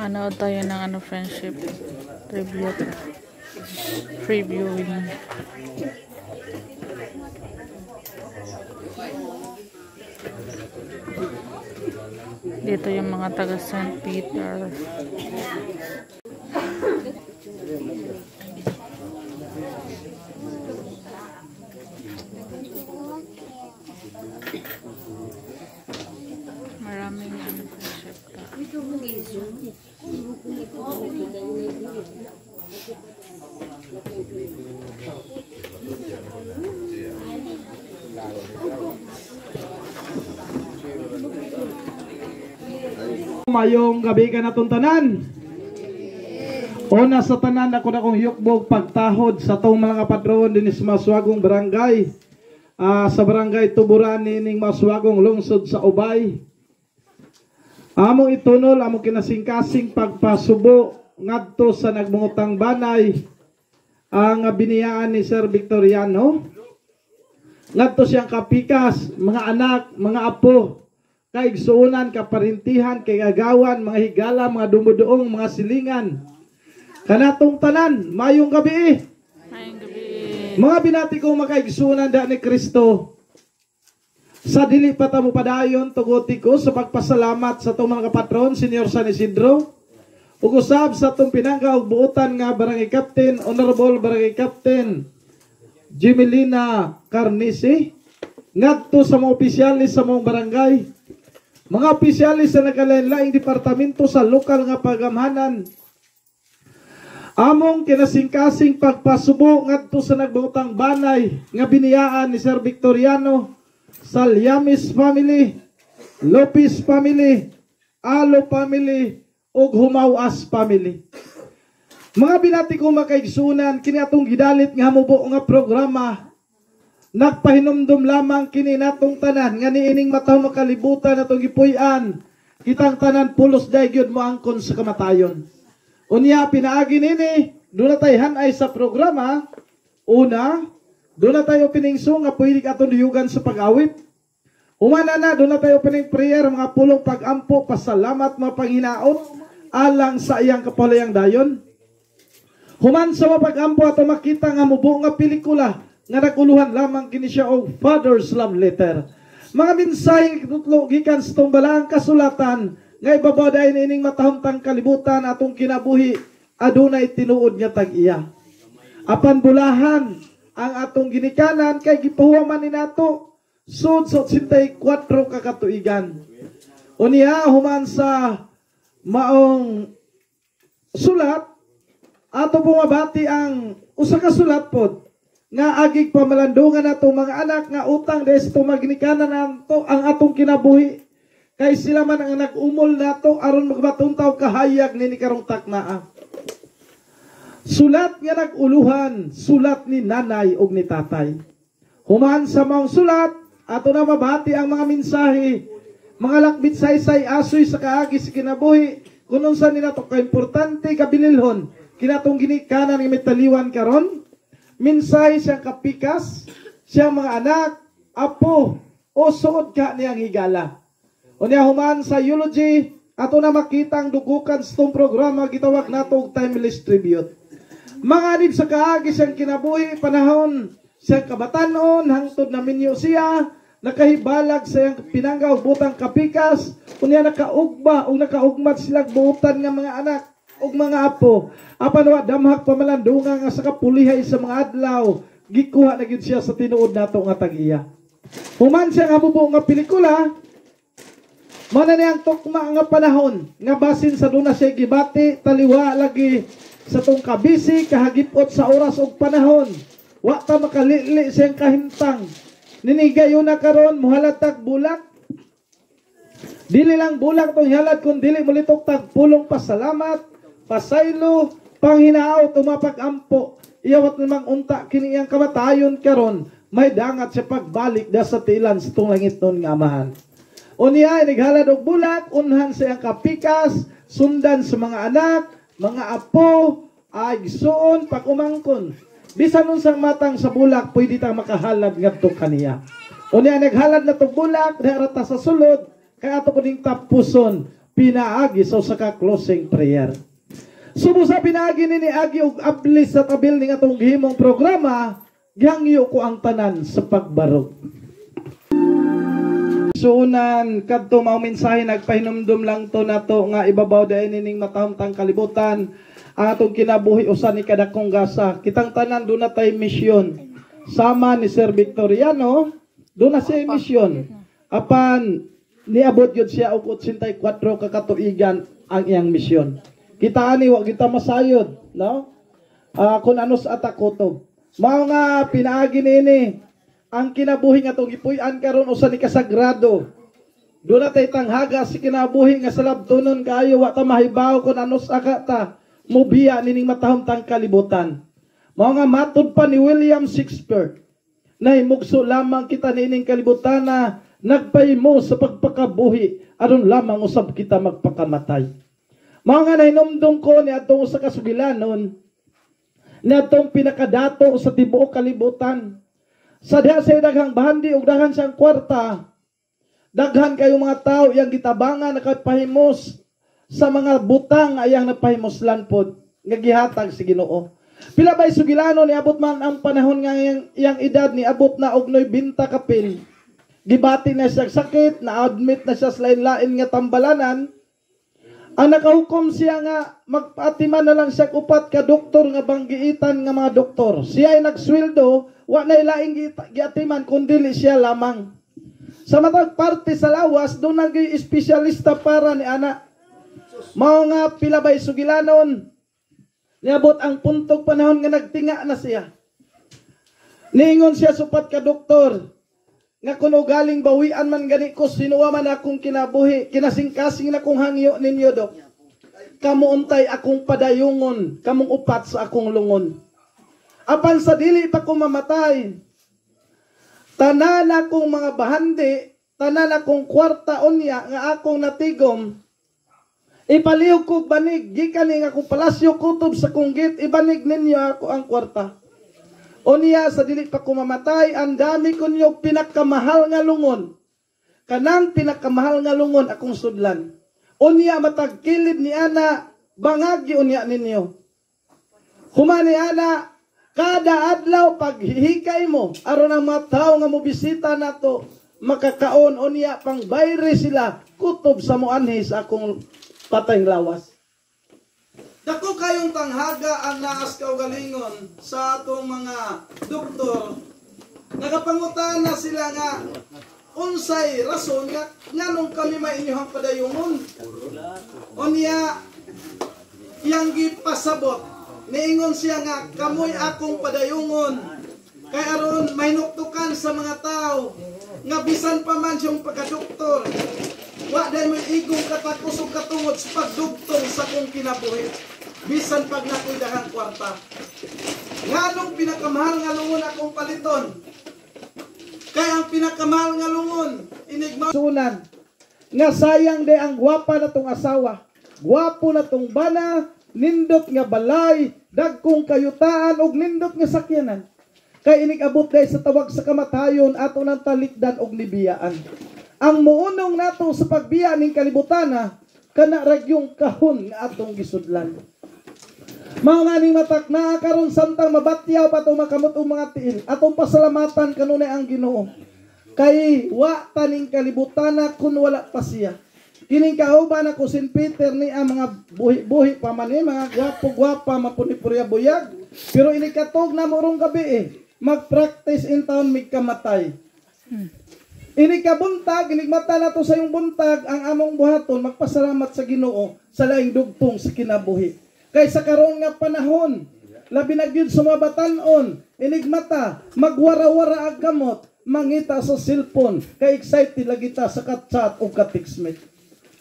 Manood tayo ng friendship tribute. Free viewing. Dito yung mga taga St. Peter. Maraming friendship ka. Mayong gabi ka na tuntanan. Una sa tanan ako na kong yukbog pagtahod sa tong mga kapatron din sa Maswagong Barangay. Sa Barangay Tuburan ning Maswagong lungsod sa Ubay. Among itunol, among kinasingkasing pagpasubo ngadto sa nagmungutang banay ang biniyaan ni Sir Victoriano. Ngadto siyang kapikas, mga anak, mga apo, kaigsuunan, kaparintihan, kagagawan, mga higala, mga dumuduong, mga silingan. Kanatong tanan, mayong gabi. Mayong gabi. Mga binati kong makaigsuunan da ni Kristo. Sa dili pa tamo padayon tuguti ko sa pagpasalamat sa itong mga kapatron, Senior San Isidro. Ug usab sa itong pinangga ug buotan nga Barangay Captain, Honorable Barangay Captain Jimelina Carnisi. Ngadto sa mga opisyalis sa mga barangay. Mga opisyalis sa nagkalain-laing departamento sa lokal nga pagamhanan. Among kinasingkasing pagpasubo ngadto sa nagbutang banay nga biniyaan ni Sir Victoriano sa Llamis family, Lopez family, Alo family, ug Humawas family. Mga binati ko makaigsunan kini atong gidalit nga hamubo nga programa. Nagpahinumdum lamang kini natong tanan nga niining mataw makalibutan atong gipuy-an. Kitang tanan pulos dayon mo angkon sa kamatayon. Unya pinaagi nini, doon na tayo hanay sa programa. Una, doon na tayo piningso nga pwede atong diyugan sa pag-awit. Humana na, doon na tayo pining prayer, mga pulong pag-ampo, pasalamat, mga panghinaot, alang sa iyang kapalayang dayon. Human sa mga pag-ampo ato makita nga mubo nga pelikula nga naguluhan lamang kini siya og Father's Love Letter. Mga mensahe tutlo gikan sa tumbalaang kasulatan nga ibabaw dayon ining matahomtang kalibutan atong kinabuhi adunay tinuod nga tag-iya. Apan bulahan ang atong ginikanan kay gipahuman ni nato sud sa 84 ka katuigan. Unya human sa maong sulat ato bumabati ang usa ka sulat pod nga agig pamalandungan nato mga anak nga utang des tumagnikana nato ang atong kinabuhi kay sila man ang nag-umol nato aron magbatuntaw kahayag ni karong taknaa. Sulat nga nag-uluhan, sulat ni nanay ug ni tatay. Human sa maong sulat ato na mabati ang mga mensahe, mga lakbit saysay asoy sa kaagi sa kinabuhi kunon sa nila to ka importante kabililhon kinatong ginikanan nga metaliwan karon. Minsay siyang kapikas, siyang mga anak, apo, o suod ka niyang higala. O niya human sa eulogy, ato na makita ang dugukan sa itong programa, gitawag nato og timeless tribute. Mga anib sa kaagi siyang kinabuhi, panahon, siyang kabatanon, hangtod na minyo siya, nakahibalag sa iyang pinangga o butang kapikas, o niya nakaugba o nakaugmat silang buutan ng mga anak ug mga apo. Apan wa damhak pamalandungan nga sa kapulihay sa mga adlaw, gikuha na gyud siya sa tinuod nato nga tag-iya. Human siya nga mubo nga pelikula, mana niyang tukma nga panahon nga basin sa duna siya gibati taliwa lagi sa tong kabisi kahagipot sa oras ug panahon. Wa ta makalili siyang kahimtang. Ninigayon na karon muhalatag bulak. Dili lang bulak tong halad kun dili mulitok tag pulong pasalamat, pasaylo, panghinaot, umapag-ampo. Iyawat namang unta kini iyang kamatayon karon may dangat sa pagbalik da sa tilan sa itong langit nun nga amahan. Unya, naghalad og bulak, unhan sa iyang kapikas, sundan sa mga anak, mga apo, agsuon, pag-umangkon. Bisan nun sang matang sa bulak, pwede tang makahalad ngadto kaniya. Unya, naghalad na itong bulak, naharata sa sulod, kaya ato po ning tapuson. pinaagi so sa closing prayer. Subo sa pinaagi ni agi og ablis sa tabil ning atong gihimong programa, gihangyo ko ang tanan sa pagbarog. Suunan kadto mao mensahe nagpahinumdum lang to nato nga ibabaw dayon ning matahumtang kalibutan ang atong kinabuhi usa ni kadakong gasa. Kitang tanan do na tay misyon. Sama ni Sir Victoriano, do na siya misyon. Apan niabot yun siya og 84 ka katuigan ang iyang misyon. Kita ani wa kita masayod, no? Kun ano sa atakotob. Mao nga pinaagi nini ang kinabuhi nga tong gipuy-an karon usa ni kasagrado. Do na tay tanghaga si kinabuhi nga sa labtonon kaayo wa ta mahibaw kun ano sa ta mobiya nining matahumtang kalibutan. Mao nga matud pa ni William Shakespeare, nahimugso lamang kita nining kalibutan na nagpahimo sa pagpakabuhi aron lamang usab kita magpakamatay. Mao nga nahinumdum ko ni atong usa ka sugilanon ni atong pinakadato sa tibuok kalibutan. Sa diha sa daghang bahandi ug daghan siyang kwarta, daghan kayo mga tao yang gitabangan nakapahimos sa mga butang ayang napahimoslan pod nga gihatag si Ginoo. Pila bay sugilano ni abot man ang panahon nga iyang edad ni abot na og 90 kapil. Gibati na siya sakit, na-admit na siya sa lain-lain nga tambalanan. Ang nakahukom siya nga magpaatiman na lang siya upat ka doktor nga banggiitan nga mga doktor. Siya ay nagsweldo, wa na ilaing giatiman kundi siya lamang. Sa matag parte sa lawas, doon naging espesyalista para ni ana. Mao nga pila bay sugilanon. Niabot ang puntog panahon nga nagtinga na siya. Niingon siya supat ka doktor, nga kuno galing bawian man gani ko sinuwa man akong kinabuhi, kinasing-kasing na kong hangyo ninyo dok. Kamuuntay akong padayungon, kamong upat sa akong lungon. Apan sa dili pa ko mamatay, tanan akong mga bahandi, tanan akong kwarta unya nga akong natigom, ipalihog ko banig, gikan nga akong palasyo kutob sa kunggit, ibanig ninyo ako ang kwarta. Unya sa dili pa ko mamatay, ang dami ko niyo pinakamahal nga lungon. Kanang pinakamahal nga lungon akong sudlan. Unya matagkilid ni ana, bangagi unya ninyo. Humani ana, kada adlaw paghihikay mo, aron ang mga tao nga mobisita nato, makakaon unya pang bayre sila, kutob sa muanhi sa akong patayng lawas. Dako kayong tanghaga ang naas kaugalingon sa atong mga doktor. Nakapangutan na sila nga unsay rason nga nganong kami mainyohang padayungon. Unya iyang gipasabot, niingon siya nga kamoy akong padayungon. Kay aron mahinuktukan sa mga tao nga bisan pa man siyang pagkadoktor, wa dahil may igong katakos o katungod sa pagdugtong sa kong kinabuhi. Bisan pag nakoy dahang kwarta. Nganong pinakamahal nga lungon akong paliton? Kaya ang pinakamahal nga lungon, inigma sunan, nga sayang de ang gwapa na tong asawa. Gwapo na tong bana, nindot nga balay, dagkong kayutaan, og nindot nga sakyanan. Kay inigabot day sa tawag sa kamatayon ato ng talikdan og nibiyaan. Ang muunong nato sa pagbiya ning kalibutana, kana ragyong kahon nga atong gisudlan. Mao nga ning matak na karon samtang mabatyaw pa to makamot og mga tiil, atong pasalamatan kanunay ang Ginoo. Kay wa taning kalibutana kun wala pa siya. Kining kauban ako St. Peter ni ang mga buhi-buhi pa man mga gwapo-gwapa mapuni-purya buyag. Pero inikatog na morong gabi mag-practice in town mig kamatay. Inikabuntag, inigmata na to sa iyong buntag, ang among buhaton, magpasalamat sa Ginoo sa laing dugtong sa kinabuhi. Kay sa karon nga panahon, labi na gyud sa mga batan-on, inigmata, magwara-wara ag kamot, mangita sa cellphone, kay excited lagi ta sa ka-chat o ka-textmate.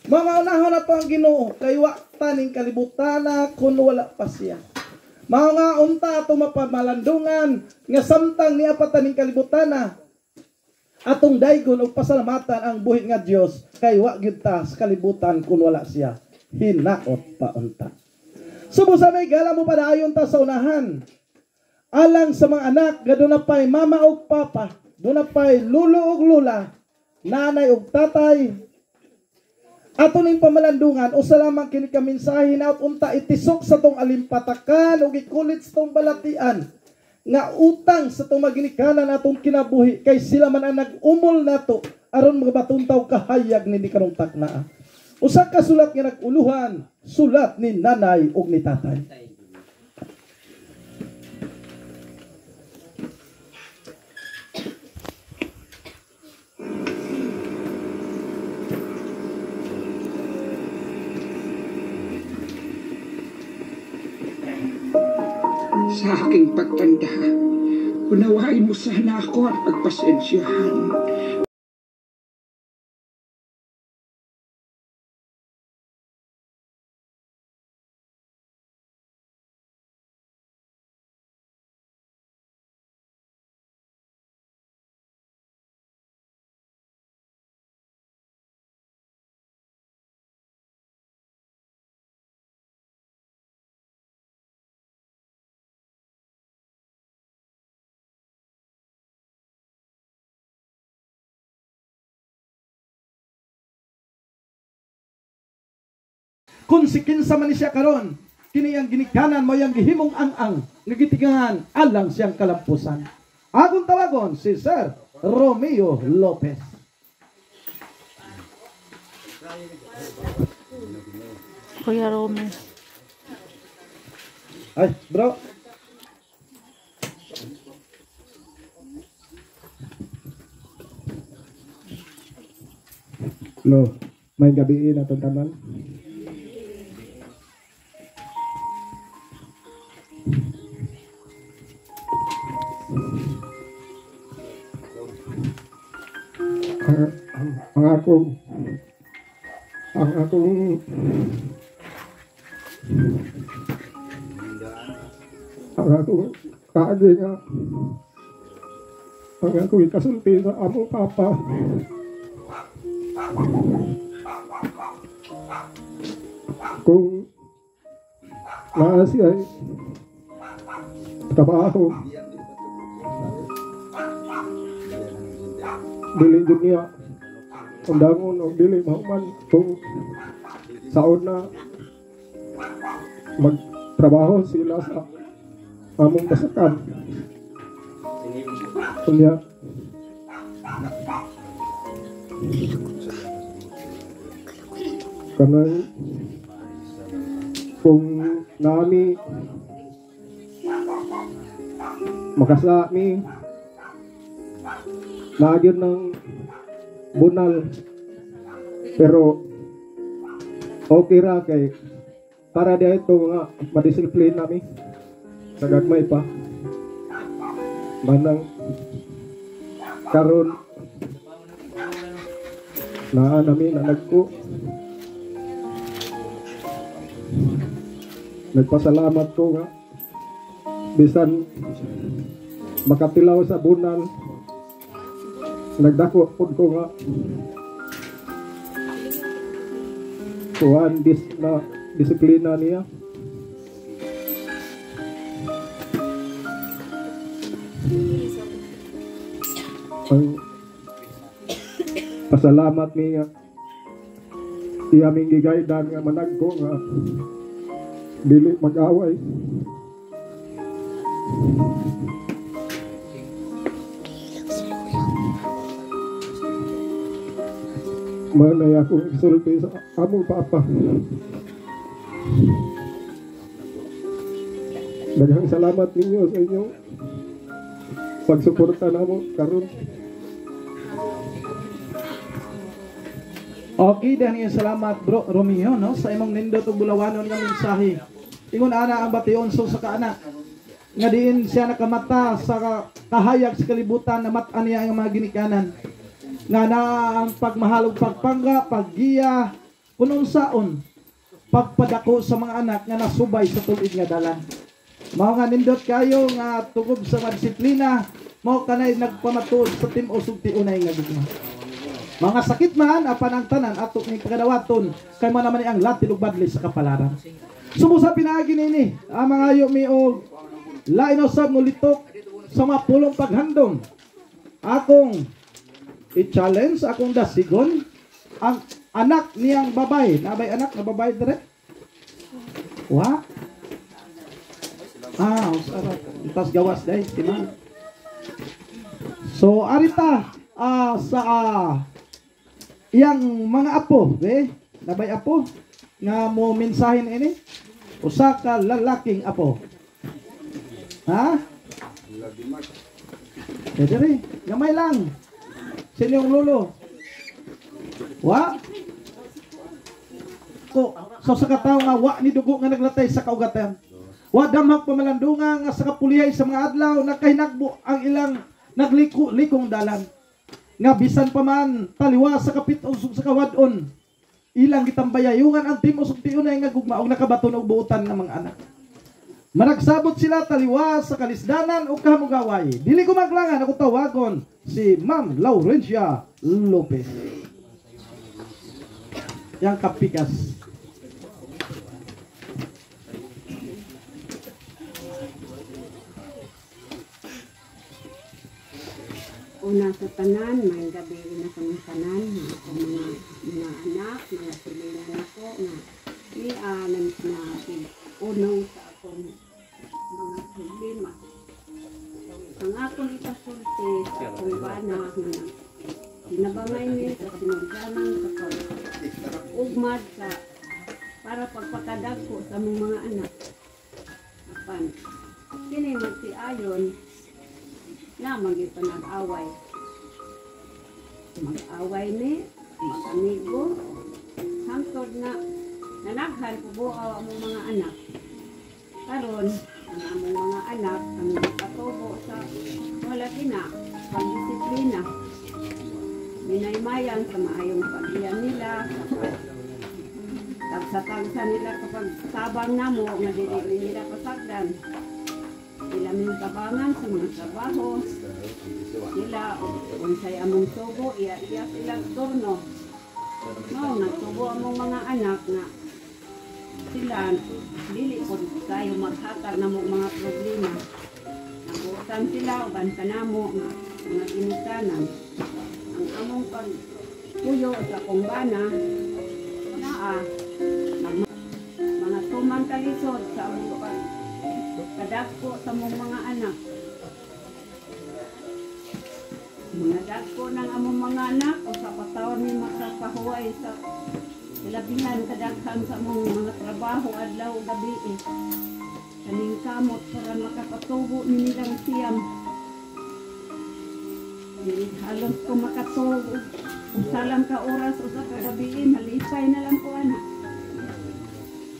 Mga unahon na to ang Ginoo, kay wa taning kalibutana kun wala pa siya. Mga nga unta ato mapamalandungan, nga samtang niya pa taning kalibutana, atong daygon og pasalamatan ang buhi nga Dios kay wa gyud ta sa kalibutan kun wala siya. Hinaot pa unta. Subo sa may gala mo padayon ta sa unahan. Alang sa mga anak nga doon na pa'y mama ug papa, doon na pa'y lulo ug lula, nanay ug tatay. Ato ning pamalandungan usa lamang kini ka mensahe na unta itisok sa tong alimpatakan ug ikulit sa tong balatian nga utang sa tong maginikanan atong kinabuhi kay sila man ang nag-umol nato aron mga batuntaw kahayag ni karong taknaa. Usa ka sulat nga nag-uluhan, sulat ni nanay ug ni tatay. Sa aking pagtanda, unawain mo sana ako at pagpasensyahan. Kung si kinsa man ni siya karon, kini ang ginikanan mo yang gihimong ang nagitigangan alang siyang kalampusan. Akong tawagon si Sir Romeo Lopez. Kuya Romeo. Ay, bro. Lo, may gabi na itong tanan. Ang akong kaagi nga ang akong ikasulti sa among papa kung naa siya trabaho dili dunia undangon o dili mahuman kung saon na magtrabaho sila sa among basakan kunya kanang kung nami makasami nagyon ng bunal pero okay ra kay para dito nga madisiplin nami sa gagmay pa manang karon naa nami na nagpasalamat ko nga bisan makatilaw sa bunal nagdako pud ko nga tuwan na disiplina niya ang pasalamat niya iyaming gigaydan nga managko nga dili mag-away manay akong isulti sa among papa daghang salamat ninyo sa inyong pagsuporta namo karon. Okay, dahil salamat bro Romeo no sa imong nindot ug bulawanon nga mensahe. Ingon ana ang bation so sa kaana nga diin siya nakamata sa kahayag sa kalibutan na mat-an niya ang mga ginikanan. Nga na ang pagmahalog pagpangga, paggiya, kunon saon pagpadako sa mga anak nga nasubay sa tulid nga dalan. Mao nga nindot kayo nga tugob sa disiplina, mao kanay nagpamatuod sa tim-usog ti unay nga gugma. Mga sakit man apan ang tanan ato ning pagadawaton kay man naman ang latin ug badli sa kapalaran. Sumusa pinaagi nini ang mga yumi og lain usab mo litok sa mapulong paghandom. Akong i-challenge akong dasigon ang anak niyang babay. Nabay anak na babay dire? Wa? Usara. Itas gawas day, tima. So arita sa iyang mga apo, nabay apo nga mo mensahin ini. Usa ka lalaking apo. Ha? Dire, gamay lang. Sino yung lolo? Wa? So sa katao nga wa ni dugo nga naglatay sa kaugatan. Wa damhag pamalandunga nga sa kapulihay sa mga adlaw nakahinagbo ang ilang nagliko-likong dalan. Nga bisan pa man taliwa sa kapit usog sa kawadon. Ilang gitambayayungan ang timos ug tiunay nga gugma og nakabaton og buutan nga mga anak. Managsabot sila taliwa sa kalisdanan o kamugaway. Dili ko maglangan ako tawagon si Ma'am Laurencia Lopez. Yang kapikas. Una sa tanan, may gabi na sa mga tanan, mga anak, mga silingan ako, nga iyanan na unong sa akong mga problema. Ang akong ipasulti sa akong bana, sinabangay niya sa sinugdanan sa pag-ugmad sa para pagpakadag ko sa mga anak. Apan, kini magsiayon, na magipanag-away. Mag-away ni, mag-amigo, hangtod na nanaghan po buaw ang mga anak. Karon ang among mga anak ang patubo sa wala na, pagdisiplina. Minaymayan sa maayong pag-iyan nila, tagsa-tagsa nila kapag sabang namo, nga dili nila pasagdan. Sila may tabangan sa mga trabaho. Sila, unsay among tubo, iya sila turno. No, nagtubo among mga anak na sila, dili po tayo maghatag na mga problema. Nabutan sila, uban ka na mo, mga initanan. Ang among pagpuyo sa kumbana, mga tumang kalisod sa among kadagko sa mong mga anak. Mga dagko ng among mga anak o sa patawan ni makapahuway sa labihan kadaghan sa mong mga trabaho adlaw gabi. Kaning kamot para makapatubo ni nilang siyam. Halos ko makatubo. Kung salang ka oras o sa kagabiin, halipay na lang ko anak.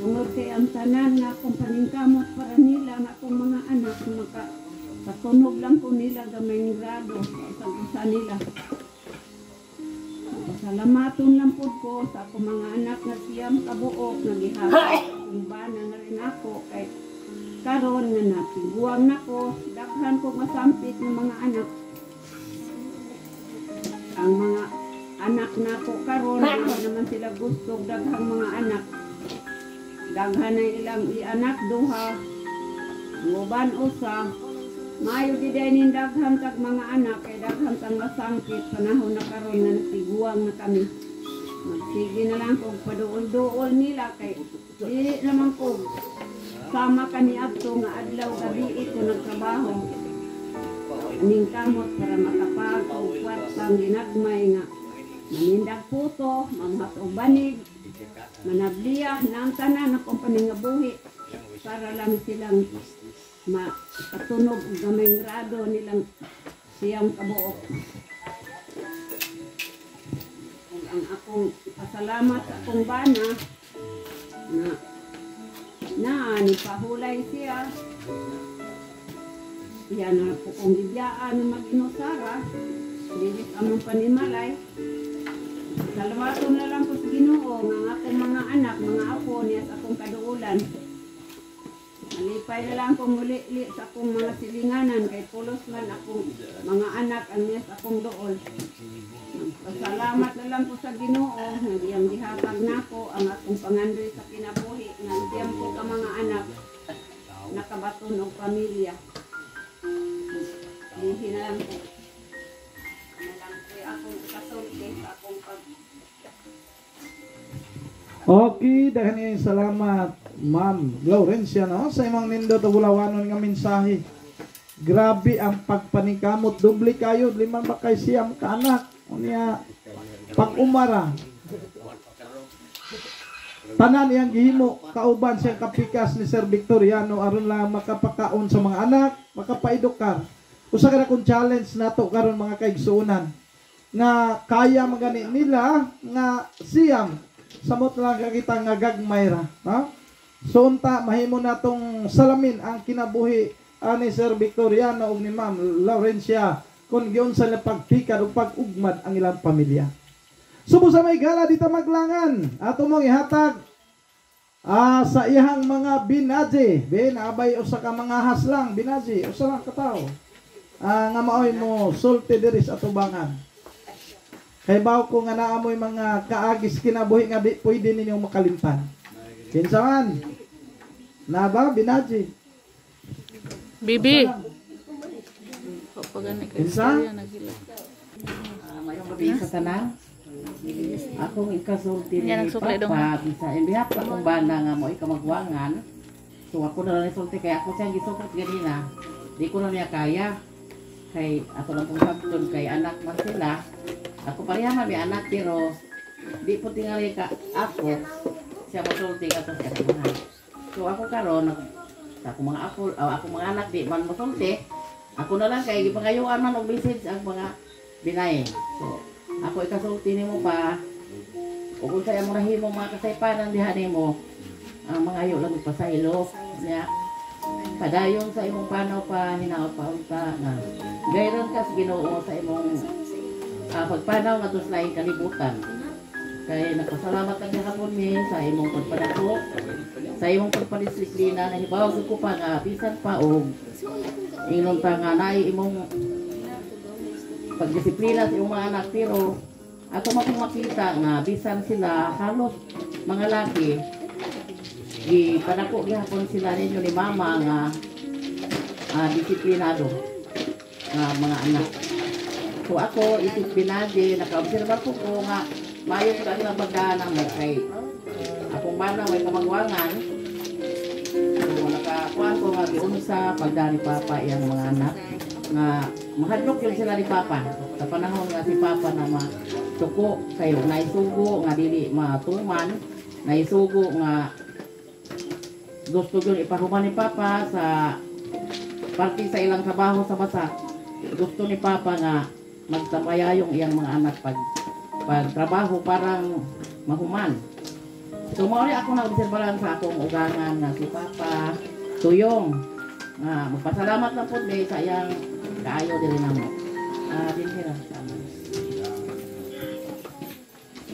Tungod kay ang tanan nga akong paningkamot para nila na akong mga anak makatunog lang ko nila gamay grado sa usa nila. Salamaton lang po ko sa akong mga anak na siyam kabuok na gihapon kung bana na rin ako kay karon nga napiguang na ko daghan ko masampit ng mga anak. Ang mga anak na ko karon naman sila gusto daghang mga anak. Daghan na ilang anak duha, nguban usa, mayo giday ning daghan tag mga anak kay daghan tang masangkit panahon na karon nga natiguang na kami. Magsige na lang kog paduol-duol nila kay dili naman ko sama kani adto nga adlaw gabi ko nagtrabaho. Aning kamot para makapag og kwartang ginagmay nga manindag puto, mamhat og banig. Manabliya na ang tanan akong paningabuhi para lang silang makatunog gamay grado nilang siyang kabuok. Kung ang akong pasalamat sa akong bana na nipahulay siya. Yan na po kong gibyaan ng mag-inusara, dilis among panimalay. Salawaton na lang po sa Ginoo nga akong mga anak, mga apo niya sa akong kaduulan. Malipay na lang kong muli sa akong mga silinganan kay pulos man akong mga anak ang niya sa akong dool. Salamat na lang po sa Ginoo nga diyang gihatag nako ang akong pangandoy sa kinabuhi nga diyang po ka mga anak nakabaton og pamilya. Lihi na lang po. Akong kasulti sa akong Okay, dahil salamat Ma'am Laurencia no sa imong nindot o bulawanon nga mensahe. Grabe ang pagpanikamot, doble kayo, liman ba kay siyam ka anak. Unya pag umara. Tanan iyang gihimo, kauban siyang kapikas ni Sir Victoriano aron lang makapakaon sa mga anak, makapaedukar. Usa ka na kung challenge nato karon mga kaigsuonan nga kaya magani nila nga siyam samot lang kita nga gagmay ra, no? So unta mahimo natong salamin ang kinabuhi ani Sir Victoriano ug ni Ma'am Laurencia kung giunsa nila pagtikad ug pag-ugmad ang ilang pamilya. Subo sa may gala dito maglangan ato mong ihatag sa ihang mga binaji, abay usa ka mga haslang binaji, usa lang ka tawo. Nga maoy mo sulti diri sa atubangan. Kay baw ko nga naamoy mga kaagis kinabuhi nga di pwede ninyong makalimtan. Kinsa man? Na ba binaji? Bibi. Kapag Kinsa? Mayong gabi sa tanan. Akong ikasulti ni Yan ang suklay dong. Papa, bisa imbihap sa kong bana nga mo ikamagwangan. So ako na lang isulti kay ako siyang gisukot ganina. Di ko na niya kaya. Kay ako lang pong sabton kay anak man sila. Ako pareha may anak pero di po tingali ka ako siya masulti ka sa siya mga. So ako karon ako mga ako mga anak di man masulti. Ako na lang kay gipangayuan man og message ang mga binay. So ako ikasulti nimo pa ug unsa imong rahimo mga kasaypanan diha nimo ang mga ayo lang pasaylo niya padayon sa imong panaw pa hinaot pa unta na gayron ka sa Ginoo sa imong pagpanaw nga tus lain kalibutan kay nagpasalamat ang gihapon mi sa imong pagpadako sa imong pagpadisiplina na hibaw ko pa nga bisan pa og ingnon ta nga naay imong pagdisiplina sa iyong mga anak pero ato makita nga bisan sila halos mga laki ipadako gihapon sila ninyo ni mama nga disiplinado nga mga anak. So ako disiplinado nakaobserba ko nga mayo ko ang pagdaan mo kay akong bana may kamagwangan so nakakuan ko nga giunsa pagdaan ni Papa iyang mga anak nga mahadlok yun sila ni Papa sa panahon nga si Papa na matuko kayo naisugo nga dili matuman naisugo nga gusto yun ipahuman ni Papa sa parte sa ilang trabaho sa basak gusto ni Papa nga magtabayayong iyang mga anak pagtrabaho parang mahuman so mauli ako na obserbahan sa akong ugangan nga si Papa tuyong nga magpasalamat lang po dahil sa iyang kaayo dili namo. Dinhira tama.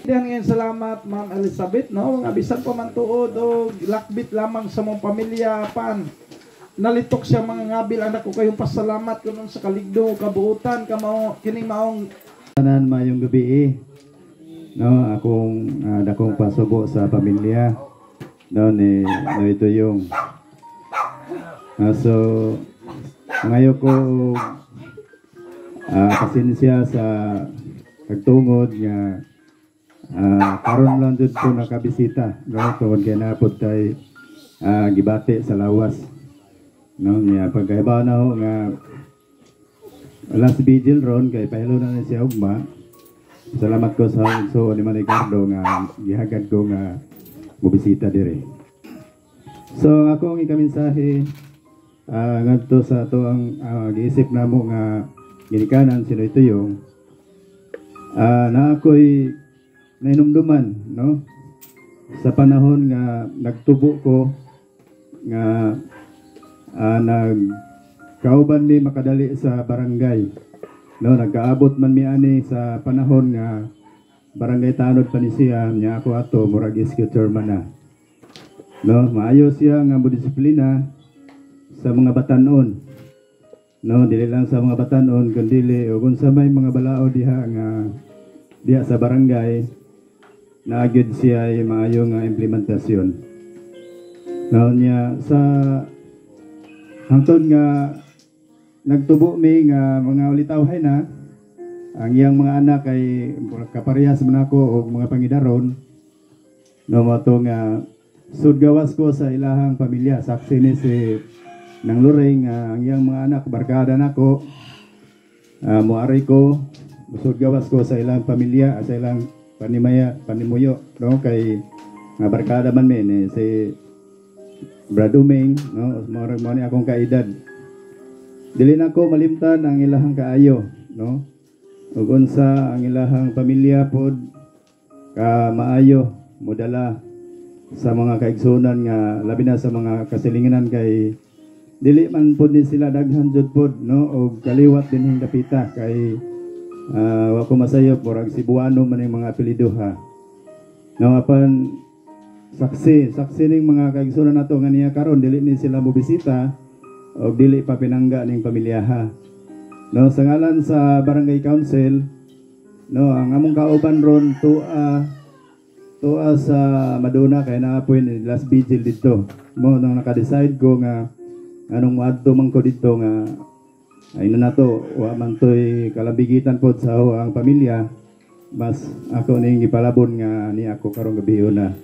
Diyan salamat Ma'am Elizabeth no nga bisan pa man tuod o lakbit lamang sa mong pamilya pan nalitok siya mga ngabil anak ko kayong pasalamat kuno sa kaligdo kabuutan ka mao kining maong tanan mayong gabi no akong dakong pasubo sa pamilya no ni no ito yung so ngayon ko pasensya sa pagtungod nga karon lang dud ko nakabisita no tungod kay napod tay gibati sa lawas no niya pagkaibaw na ho nga last vigil ron kay pahilo na siya ugma salamat ko sa so ni Ricardo nga gihagad ko nga mobisita dire so akong ikaminsahe ngadto sa ato ang giisip namo nga ginikanan sino ito yung na ako'y nainumduman no sa panahon nga nagtubo ko nga nagkauban mi makadali sa barangay no nagkaabot man mi ani sa panahon nga barangay tanod pa ni siya nya ako ato murag executor man na no maayo siya nga modisiplina sa mga batanon no dili lang sa mga batanon kundi ug unsa may mga balao diha nga diha sa barangay naagid siya ay maayo nga implementasyon no niya sa hangtod nga nagtubo mi nga mga ulitawhay na ang iyang mga anak ay kaparehas man ako og mga pangidaron No mo to nga sudgawas ko sa ilahang pamilya. Saksi ni si nang luring ang iyang mga anak barkada nako. Muari ko sudgawas ko sa ilang pamilya, sa ilang panimuyo, no, kay nga barkada man men si Braduming, no, mo ni akong kaedad. Dili na ko malimtan ang ilahang kaayo, no, ug unsa ang ilahang pamilya pod ka maayo modala sa mga kaigsunan nga labi na sa mga kasilinganan kay dili man pod din sila daghan jud pod, no, og kaliwat dinhing dapita kay wa ko masayop murag Cebuano man yung mga apelyido ha. No, apan saksi ning mga kaigsunan nato nga niya karon dili ni sila mobisita og dili pa pinangga ning pamilyaha. No, sa ngalan sa barangay council, no, ang among kauban ron tuwa sa Maduna kay naapoy ni last vigil dito. Mo nang naka-decide ko nga anong moadto man ko dito nga ay na to wa man toy kalabigitan pod sa ang pamilya, mas ako ning gipalabon nga ni ako karong gabi na.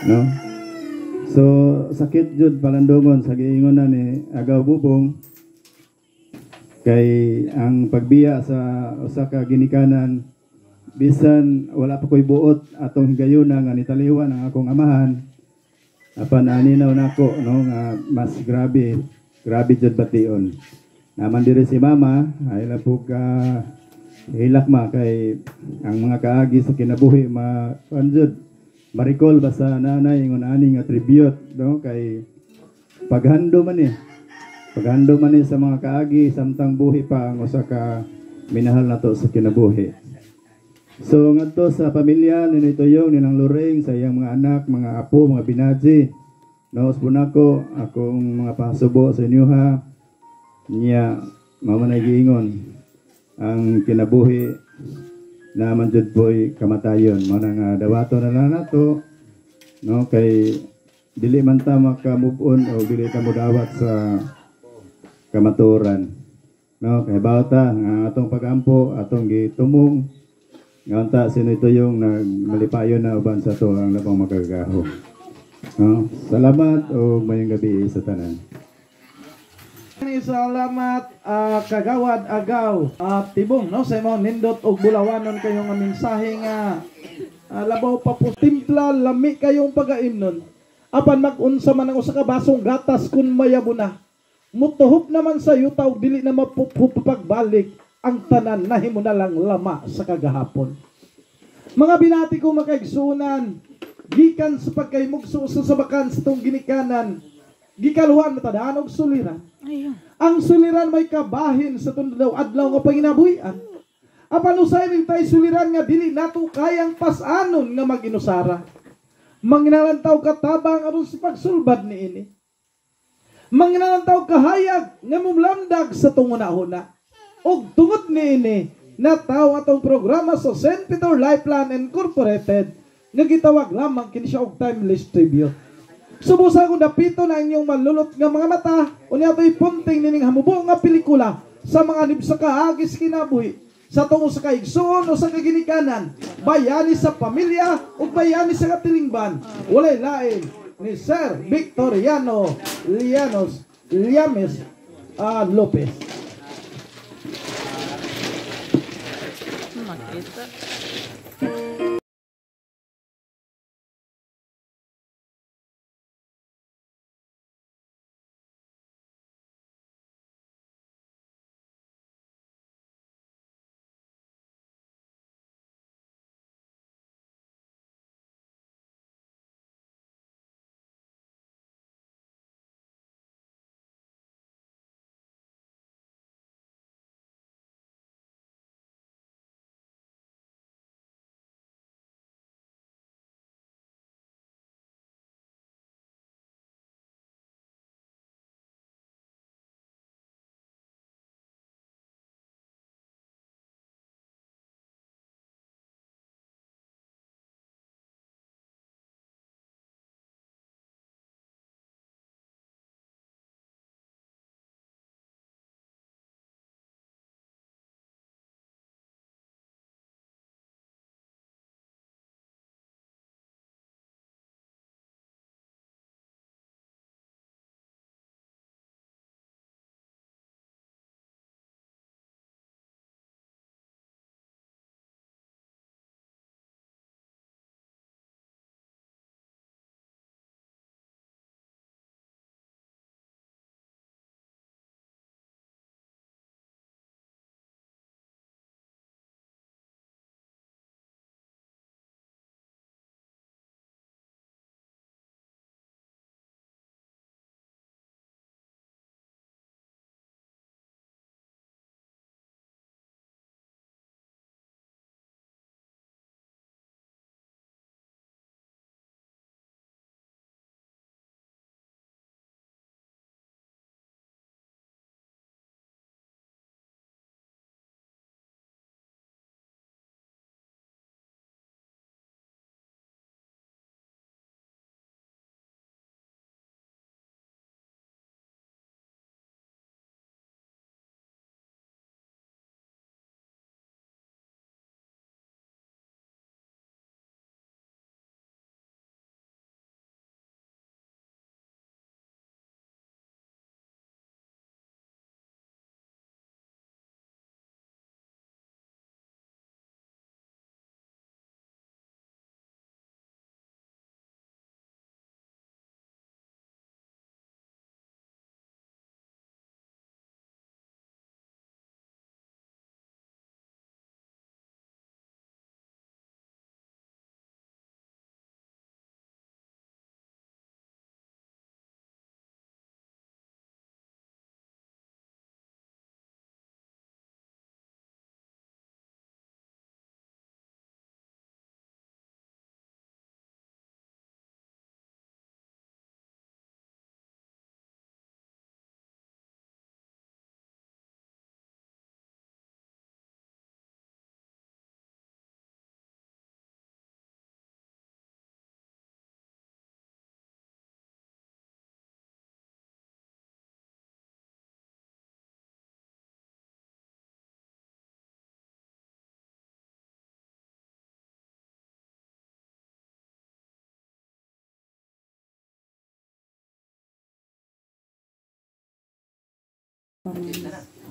No? So sakit jud palandongon sa giingon na ni Agaw Bubong kay ang pagbiya sa usa ka ginikanan bisan wala pa koy buot atong higayuna nga nitaliwan ang akong amahan apan aninaw nako, no, nga mas grabe jud bation naman diri si mama ay lapog ka hilak ma kay ang mga kaagi sa kinabuhi jud marikol basta nanay ingon ani nga tribute, no, kay paghando man sa mga kaagi samtang buhi pa ang usa ka minahal nato sa kinabuhi. So ngadto sa pamilya ni Tuyong ni Nang Luring sa iyang mga anak, mga apo, mga binaji, no, usbon akong mga pasubo sa inyo ha. Niya mama na giingon ang kinabuhi na man jud po'y kamatayon mo nga dawato na lang nato, no, kay dili man ta maka-move on o dili ta modawat sa kamaturan, no, kay bawta nga atong pagampo atong gitumong nga unta sino ito yung nagmalipayon na uban sa to ang labang magagaho, no. Salamat o mayong gabi sa tanan. Salamat kagawad Agaw Tibong, no, sa imong nindot og bulawanon kayo nga mensahe nga labaw pa po timpla lami kayong pagaimnon apan mag-unsa man ang usa ka basong gatas kun mayabo na mutuhop naman sa yutaw dili na mapupagbalik ang tanan nahimo na lang lama sa kagahapon. Mga binati ko makaigsunan gikan sa pagkaymugso sa sabakan sa tong ginikanan gikaluhan matadaan og suliran. Ang suliran may kabahin sa tundaw adlaw nga panginabuhian. Apan usay ning tay suliran nga dili nato kayang pas-anon nga mag-inusara. Manginalantaw katabang aron sa pagsulbad niini. Manginalantaw kahayag nga mumlamdag sa tunguna-una. Og tungod niini nataw atong programa sa St. Peter Lifeline Incorporated nga gitawag lamang kini siya og timeless tribute. Subusa ko dapito na inyong malulot nga mga mata unya to'y punting nining hamubo nga pelikula sa mga nib sa kaagis kinabuhi sa tungo sa kaigsuon o sa kaginikanan bayani sa pamilya o bayani sa katilingban walay lain ni Sir Victoriano Llames Lopez. Makita.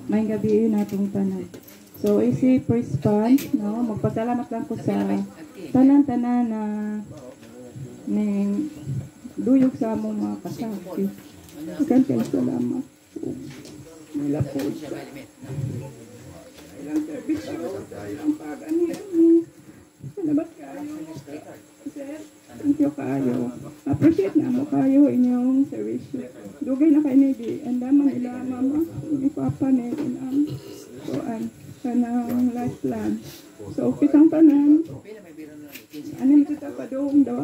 May gabi natong tanan. So, isi response, no? Magpasalamat lang ko sa tanan-tanan na ning duyog sa among mga kasakit. Daghang kay salamat. Nila po sa ilang servisyo ang pag-ani. Salamat kayo. Sir, thank you kayo. Appreciate na mo kayo inyong servisyo. Dugay na kayo ni di. Andaman ila mama. Ni papa ni inam. So, kanang life plan. So, kitang tanan. Anim kita pa doong daw.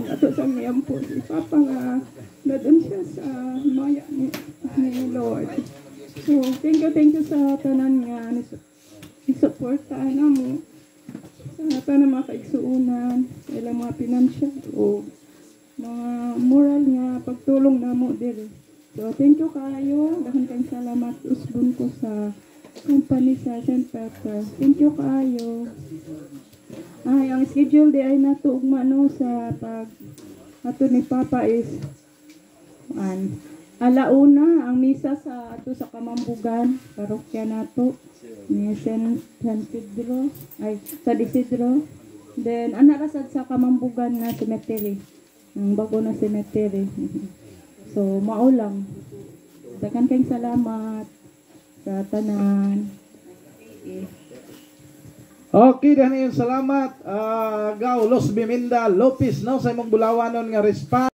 Ato sa miyam po. Si papa nga nadun siya sa maya ni Lord. So, thank you sa tanan nga isuportahan na mo. Sa tanan mga kaigsuunan, sa ilang mga financial o mga moral nga pagtulong na mo diri. So, thank you kayo. Dahan kayong salamat. Usbon ko sa company sa St. Peter. Thank you kayo. Ay, ang schedule di ay natuugma no sa pag ato ni Papa is alauna ang misa sa ato sa Kamambugan, parokya nato ni San Pedro, ay sa Isidro. Then anarasad sa Kamambugan na cemetery, ang bago na cemetery. So maulang. Dagan kayong salamat sa tanan. Okay, dahil salamat. Gaw Los Biminda Lopez, no, sa imong bulawanon nga response.